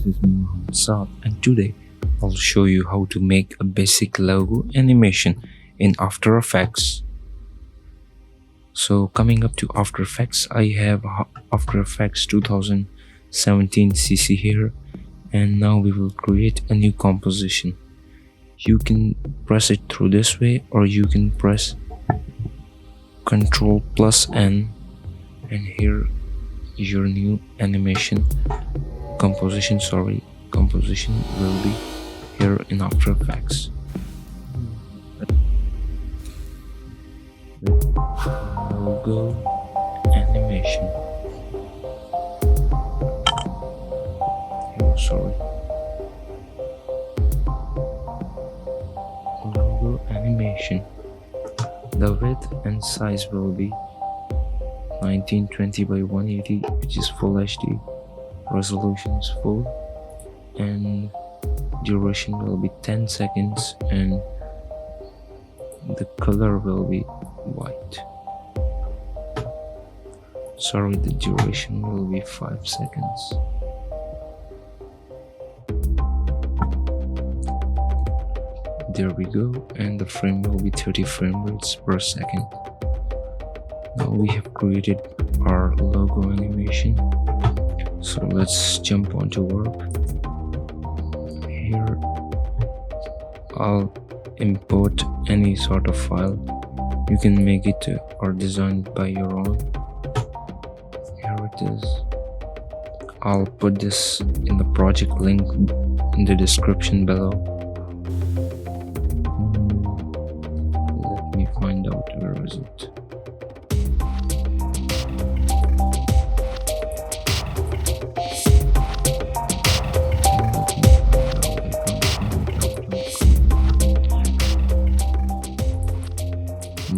is me Mohammed Saad, and today I'll show you how to make a basic logo animation in After Effects. So coming up to After Effects, I have After Effects 2017 CC here, and now we will create a new composition. You can press it through this way, or you can press Ctrl plus N, and here your new animation composition will be here in After Effects. Logo animation. Logo animation. The width and size will be 1920 by 180, which is full HD. Resolution is full, and duration will be 10 seconds, and the color will be white. The duration will be 5 seconds. There we go, and the frame will be 30 frame rates per second. Now we have created our logo animation, so let's jump onto work. Here I'll import any sort of file. You can make it or design it by your own. Here it is. I'll put this in the project link in the description below. Let me find out where is it.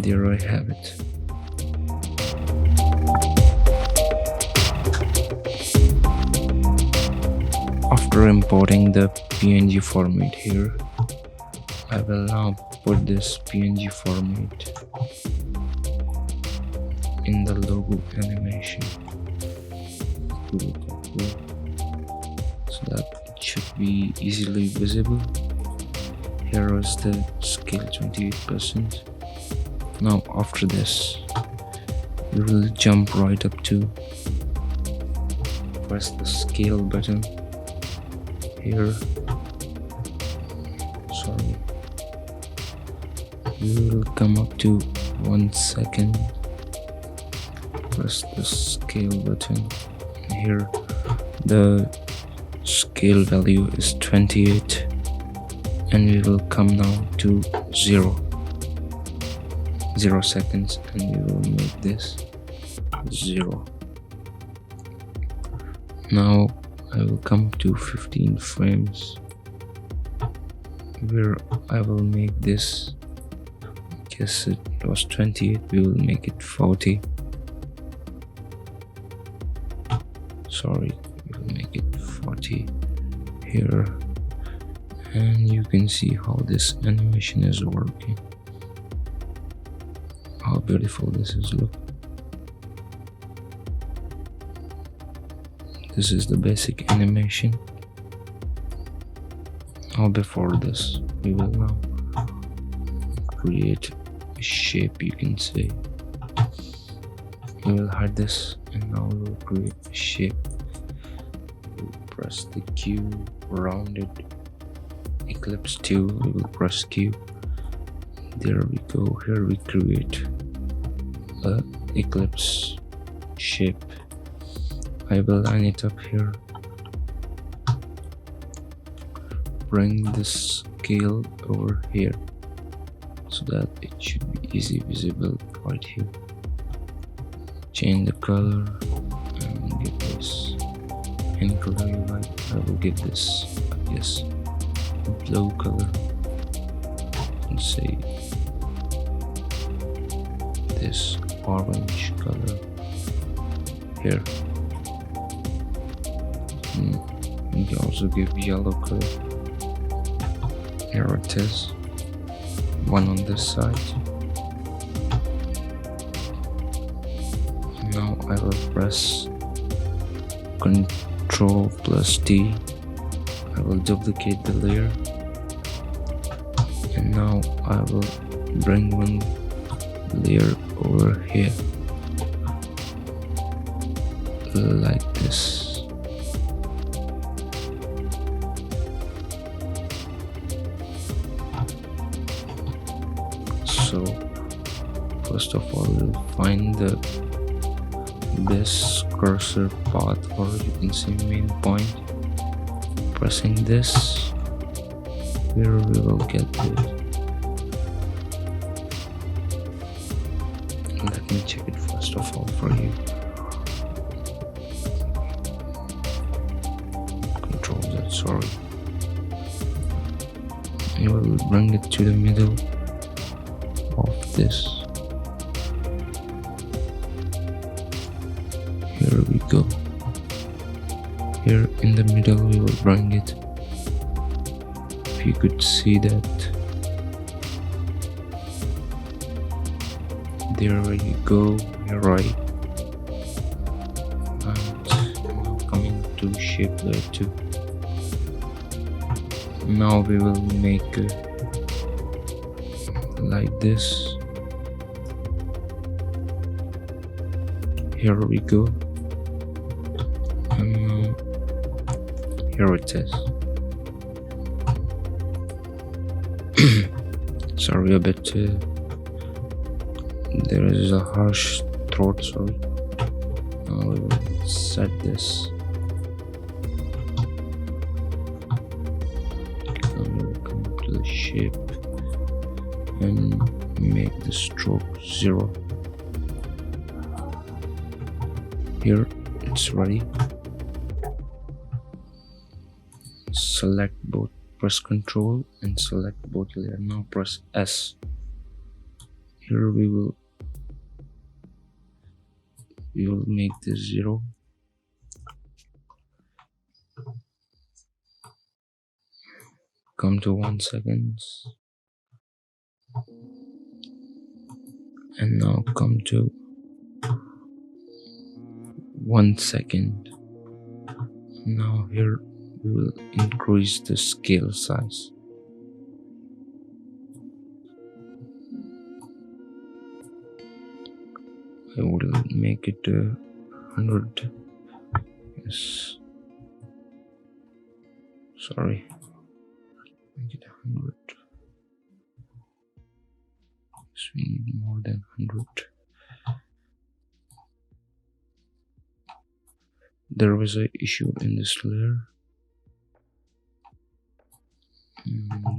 There I have it. After importing the PNG format here, I will now put this PNG format in the logo animation so that it should be easily visible. Here is the scale 28%. Now after this, we will jump right up to press the scale button here. We will come up to 1 second. Press the scale button. Here the scale value is 28, and we will come now to 0 seconds, and we will make this 0. Now I will come to 15 frames, where I will make this, guess it was 28, we will make it 40. We will make it 40 here, and you can see how this animation is working. How beautiful this is. Look, this is the basic animation. Now before this, we will now create a shape, you can say. We will hide this, and now we will create a shape. We'll press the Q, rounded ellipse tool, we will press Q. There we go. Here we create a ellipse shape. I will line it up here. Bring the scale over here so that it should be easy visible right here. Change the color and give this any color you like. I will give this, I guess, blue color, and say this orange color here. You can also give yellow color. Here it is, one on this side. Now I will press Ctrl plus T I will duplicate the layer, and now I will bring one layer over here like this. So first of all, we'll find this cursor path, or you can say main point. Pressing this, here we will get it. Let me check it first of all for you. Control Z, sorry. You will bring it to the middle of this. Here we go. Here in the middle we will bring it. If you could see that. There you go, you're right. And now coming to shape layer 2. Now we will make like this. Here we go. And now here it is. Sorry a bit. There is a harsh throat, sorry. Now we will set this. Come to the shape and make the stroke 0. Here it's ready. Select both, press Ctrl and select both layer. Now press S. Here we will make this 0. Come to 1 second. And now come to 1 second. Now here we will increase the scale size. I will make it 100. Yes. Sorry. Make it 100. So we need more than 100. There was an issue in this layer.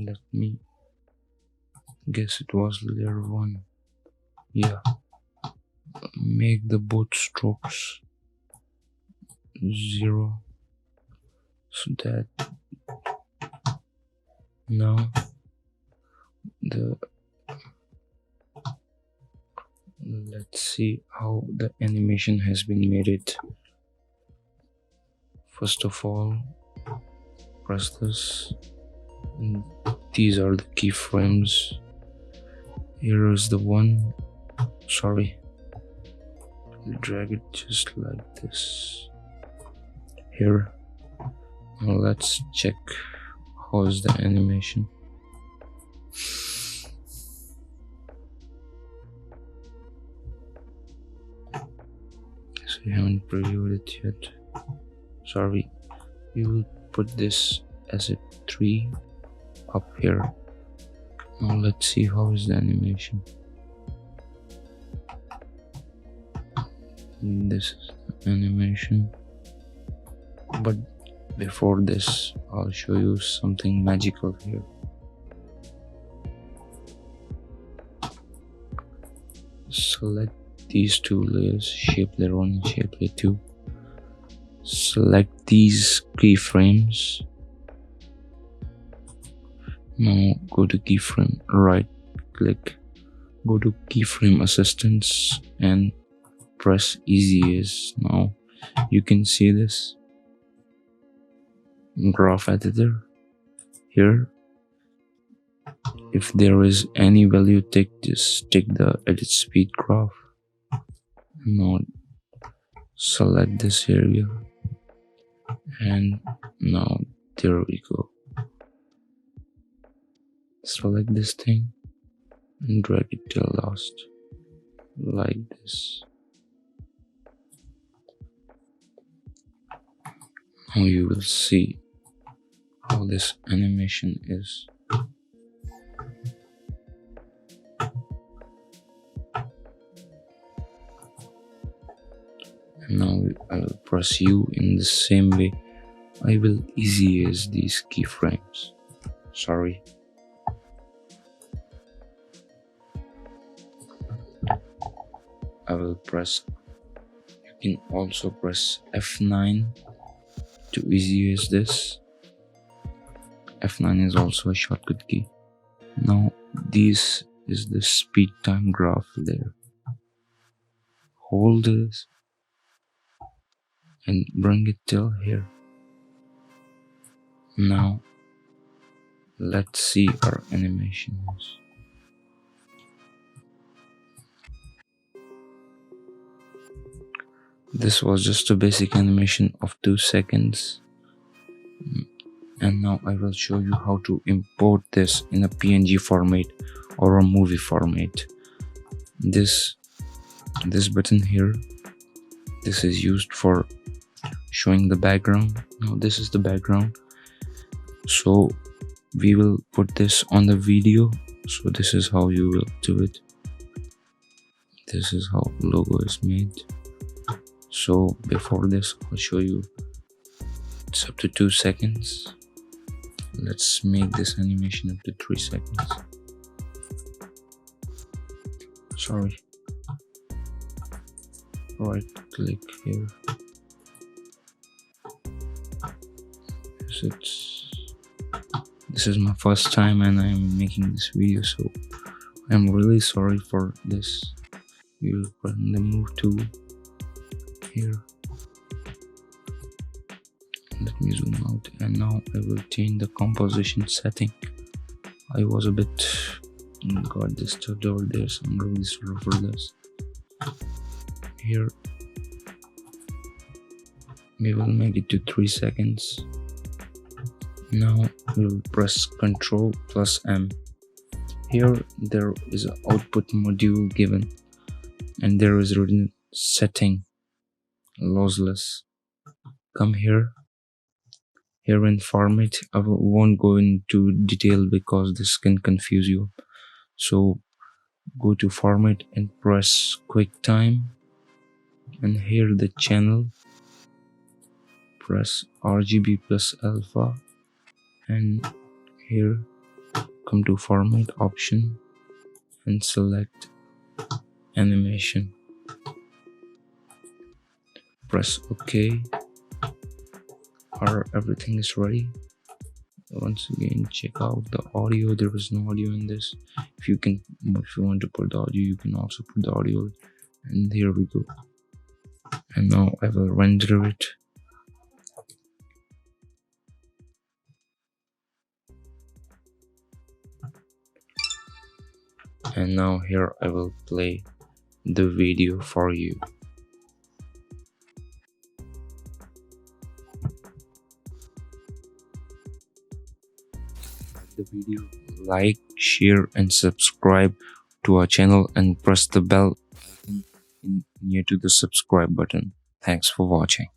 Let me guess, it was layer 1. Yeah. Make the both strokes 0 so that now let's see how the animation has been made it. First of all, press this, and these are the keyframes. Here is the one. Sorry, drag it just like this. Here, now let's check how is the animation. So you haven't previewed it yet. Sorry, we will put this as a 3 up here. Now let's see how is the animation. This is the animation, but before this I'll show you something magical here. Select these two layers, shape layer 1 and shape layer 2. Select these keyframes. Now go to keyframe, right click, go to keyframe assistance and press easy as. Now you can see this graph editor here. If there is any value, just take the edit speed graph. Now select this area, and now There we go. Select this thing and drag it till last, like this. Now you will see how this animation is. And now I will press U in the same way. I will easy as these keyframes. Sorry. I will press. You can also press F9 to easy as this. F9 is also a shortcut key. Now this is the speed time graph there. Hold this and bring it till here. Now let's see our animations. This was just a basic animation of 2 seconds. And now I will show you how to import this in a PNG format or a movie format. This button here, this is used for showing the background. Now this is the background. So we will put this on the video. So this is how you will do it. This is how logo is made. So before this, I'll show you. It's up to 2 seconds. Let's make this animation up to 3 seconds. Sorry. Right click here. This is my first time and I'm making this video, so I'm really sorry for this. You will put in the move tool here. Let me zoom out, and now I will change the composition setting. I was a bit got disturbed over there, so I'm really sorry for this. Here we will make it to 3 seconds. Now we will press Ctrl plus M. Here there is an output module given, and there is written setting lossless. Come here. Here in format, I won't go into detail because this can confuse you. So go to format and press QuickTime, and here the channel, press RGB plus alpha, and here come to format option and select animation. Press OK. Everything is ready. Once again, check out the audio. There is no audio in this. If you want to put the audio, you can also put the audio. And here we go. And now I will render it. And now here I will play the video for you. The video, like, share and subscribe to our channel, and press the bell near to the subscribe button. Thanks for watching.